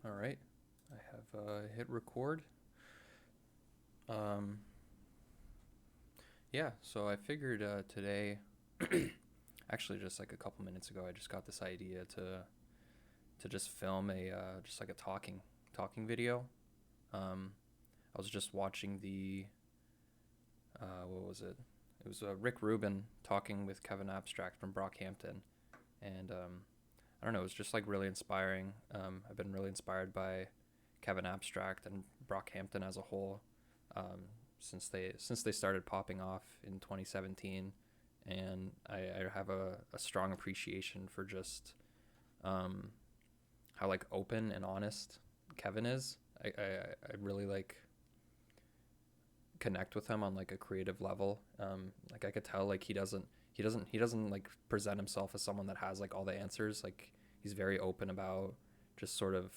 All right, I have hit record. Um, yeah, so I figured today, actually just like a couple minutes ago, I just got this idea to just film a just like a talking video. Um, I was just watching the what was it? It was Rick Rubin talking with Kevin Abstract from Brockhampton, and I don't know, it was just like really inspiring. I've been really inspired by Kevin Abstract and Brockhampton as a whole, um, since they started popping off in 2017, and I have a strong appreciation for just um, how like open and honest Kevin is. I really like connect with him on like a creative level. Like I could tell like he doesn't like present himself as someone that has like all the answers. Like he's very open about just sort of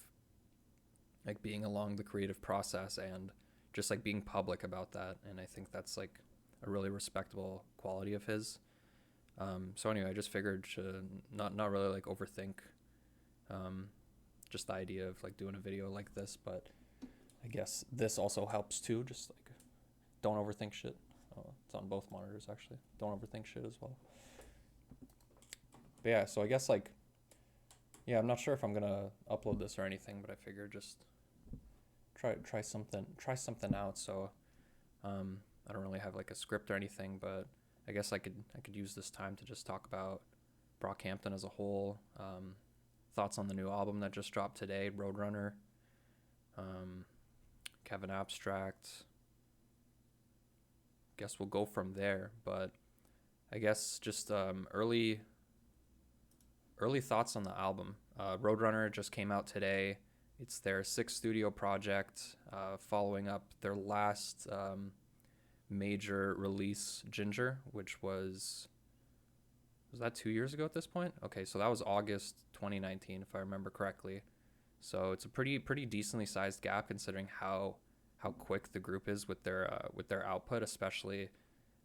like being along the creative process and just like being public about that. And I think that's like a really respectable quality of his. So anyway, I just figured to not really like overthink um, just the idea of like doing a video like this, but I guess this also helps too. Just like don't overthink shit. It's on both monitors actually. Don't overthink shit as well. But yeah, so I guess like yeah, I'm not sure if I'm gonna upload this or anything, but I figured just try something out. So I don't really have like a script or anything, but I guess I could use this time to just talk about Brockhampton as a whole. Thoughts on the new album that just dropped today, Roadrunner. Um, Kevin Abstract. Guess we'll go from there, but I guess just early thoughts on the album. Roadrunner just came out today. It's their sixth studio project, following up their last major release, Ginger, which was that 2 years ago at this point? Okay, so that was August 2019, if I remember correctly. So it's a pretty decently sized gap considering how quick the group is with their output, especially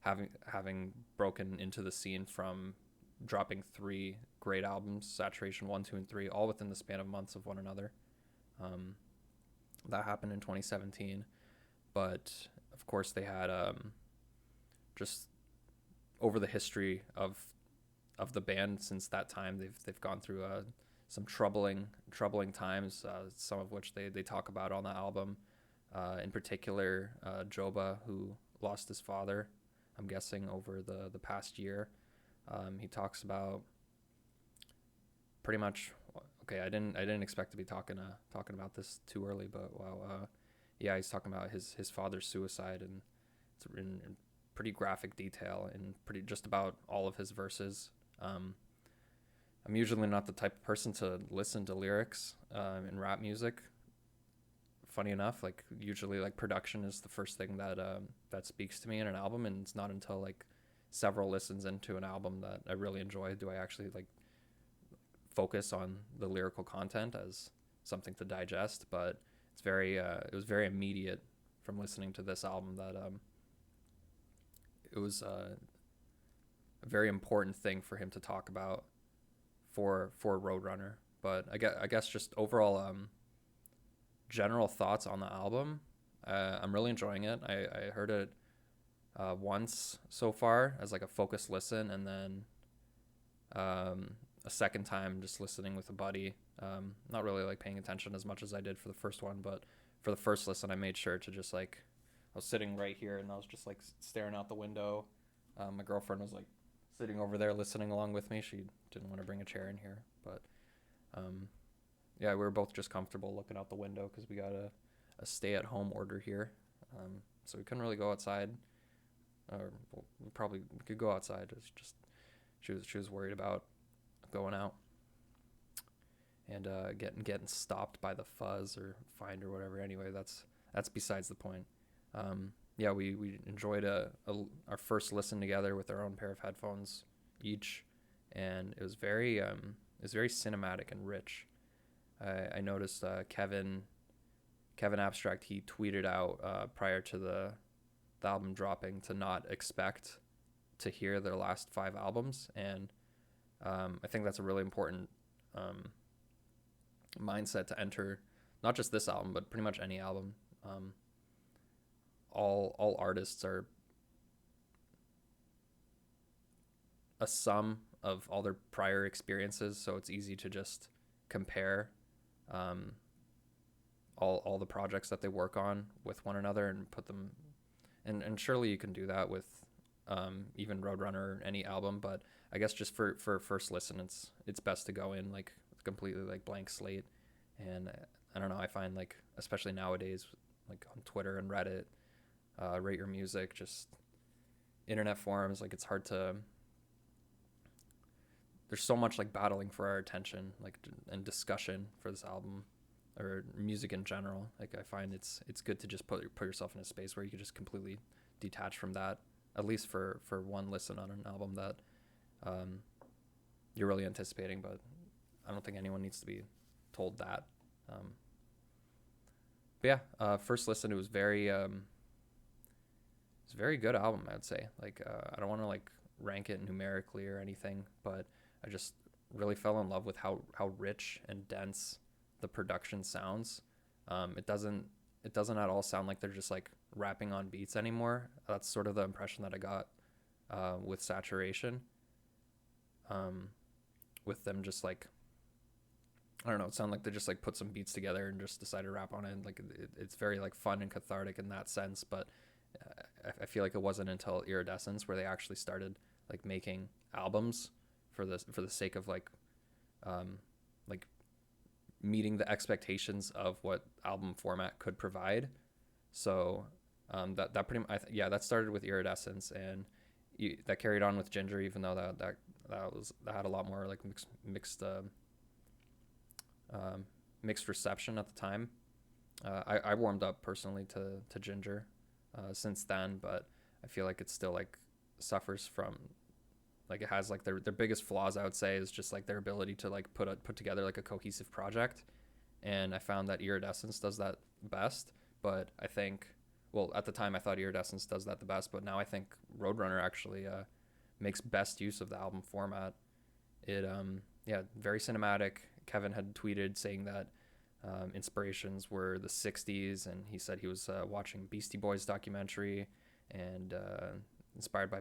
having broken into the scene from dropping three great albums, Saturation 1, 2, and 3, all within the span of months of one another. Um, that happened in 2017, but of course they had just over the history of the band since that time, they've gone through some troubling times, some of which they talk about on the album. In particular, Joba, who lost his father, I'm guessing over the past year. He talks about pretty much. Okay, I didn't expect to be talking about this too early, but wow, yeah, he's talking about his father's suicide, and it's in pretty graphic detail and pretty just about all of his verses. Um, I'm usually not the type of person to listen to lyrics in rap music. Funny enough, like usually like production is the first thing that speaks to me in an album, and it's not until like several listens into an album that I really enjoy do I actually like focus on the lyrical content as something to digest. But it was very immediate from listening to this album that it was a very important thing for him to talk about for Roadrunner. But I guess just overall general thoughts on the album. I'm really enjoying it. I heard it once so far as like a focused listen, and then a second time just listening with a buddy. Not really like paying attention as much as I did for the first one, but for the first listen, I made sure to just like I was sitting right here and I was just like staring out the window. My girlfriend was like sitting over there listening along with me. She didn't want to bring a chair in here, but um, yeah, we were both just comfortable looking out the window because we got a stay-at-home order here, so we couldn't really go outside. Or well, we could go outside. It's just she was worried about going out and getting stopped by the fuzz or fined or whatever. Anyway, that's besides the point. Yeah, we enjoyed our first listen together with our own pair of headphones each, and it was very cinematic and rich. I noticed Kevin Abstract, he tweeted out prior to the album dropping to not expect to hear their last five albums, and I think that's a really important um, mindset to enter not just this album, but pretty much any album. Um, all artists are a sum of all their prior experiences, so it's easy to just compare um, all the projects that they work on with one another and put them. And surely you can do that with even Roadrunner or any album, but I guess just for first listen, it's best to go in like completely like blank slate. And I don't know, I find like especially nowadays, like on Twitter and Reddit, Rate Your Music, just internet forums, like it's hard to. There's so much like battling for our attention, like and discussion for this album or music in general. Like I find it's good to just put yourself in a space where you can just completely detach from that, at least for one listen on an album that um, you're really anticipating. But I don't think anyone needs to be told that. But yeah, first listen, it was very good album, I'd say. Like I don't want to like rank it numerically or anything, but I just really fell in love with how rich and dense the production sounds. It doesn't at all sound like they're just like rapping on beats anymore. That's sort of the impression that I got with Saturation. With them just like, I don't know, it sounded like they just like put some beats together and just decided to rap on it. And like it's very like fun and cathartic in that sense. But I feel like it wasn't until Iridescence where they actually started like making albums for the sake of like meeting the expectations of what album format could provide. So that pretty much, that started with Iridescence, and that carried on with Ginger, even though that had a lot more like mixed reception at the time. I warmed up personally to Ginger since then, but I feel like it still like suffers from like it has like their biggest flaws, I would say, is just like their ability to like put together like a cohesive project. And I found that Iridescence does that best, but I think, well, at the time I thought Iridescence does that the best, but now I think Roadrunner actually makes best use of the album format. It very cinematic. Kevin had tweeted saying that inspirations were the 60s, and he said he was watching Beastie Boys documentary and inspired by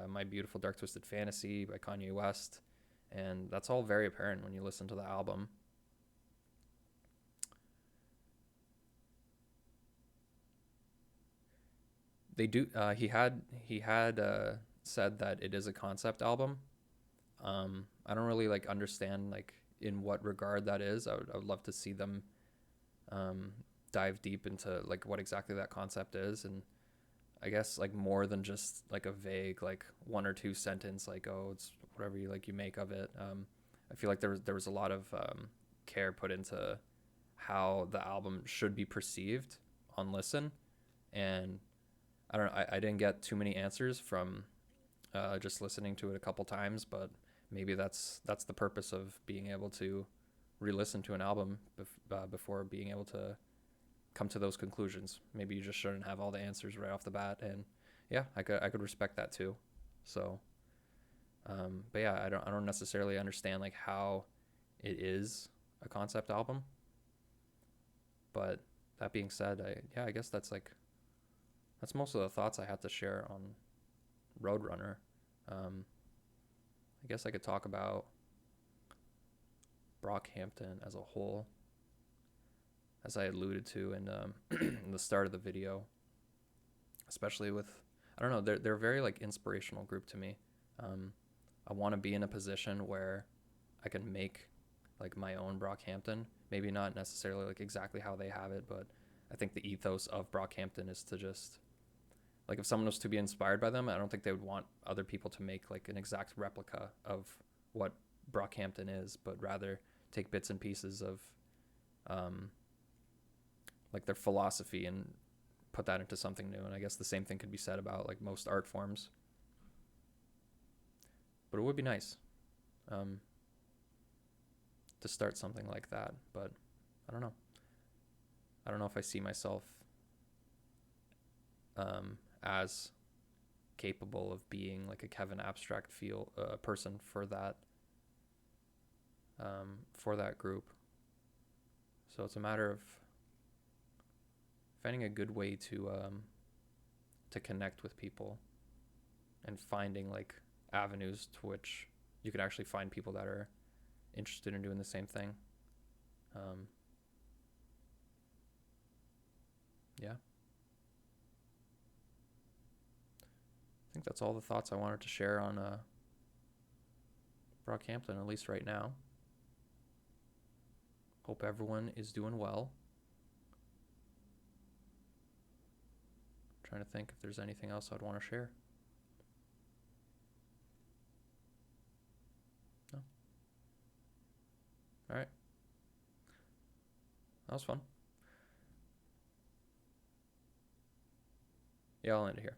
My Beautiful Dark Twisted Fantasy by Kanye West, and that's all very apparent when you listen to the album. They do. He had said that it is a concept album. I don't really like understand like in what regard that is. I would love to see them dive deep into like what exactly that concept is, and I guess like more than just like a vague like one or two sentence like, oh, it's whatever you make of it. I feel like there was a lot of care put into how the album should be perceived on listen, and I don't know. I didn't get too many answers from just listening to it a couple times, but maybe that's the purpose of being able to re-listen to an album before being able to come to those conclusions. Maybe you just shouldn't have all the answers right off the bat, and yeah, I could respect that too. So, but yeah, I don't necessarily understand like how it is a concept album, but that being said, I guess that's most of the thoughts I had to share on Roadrunner. I guess I could talk about Brockhampton as a whole, as I alluded to in, in the start of the video, especially with, I don't know, they're a very like inspirational group to me. I want to be in a position where I can make like my own Brockhampton, maybe not necessarily like exactly how they have it, but I think the ethos of Brockhampton is to just, like, if someone was to be inspired by them, I don't think they would want other people to make like an exact replica of what Brockhampton is, but rather take bits and pieces of like their philosophy and put that into something new. And I guess the same thing could be said about like most art forms. But it would be nice to start something like that. But I don't know. I don't know if I see myself as capable of being like a Kevin Abstract person for that group. So it's a matter of finding a good way to connect with people and finding like avenues to which you can actually find people that are interested in doing the same thing. Yeah. I think that's all the thoughts I wanted to share on Brockhampton, at least right now. Hope everyone is doing well. I'm trying to think if there's anything else I'd want to share. No. All right. That was fun. Yeah, I'll end it here.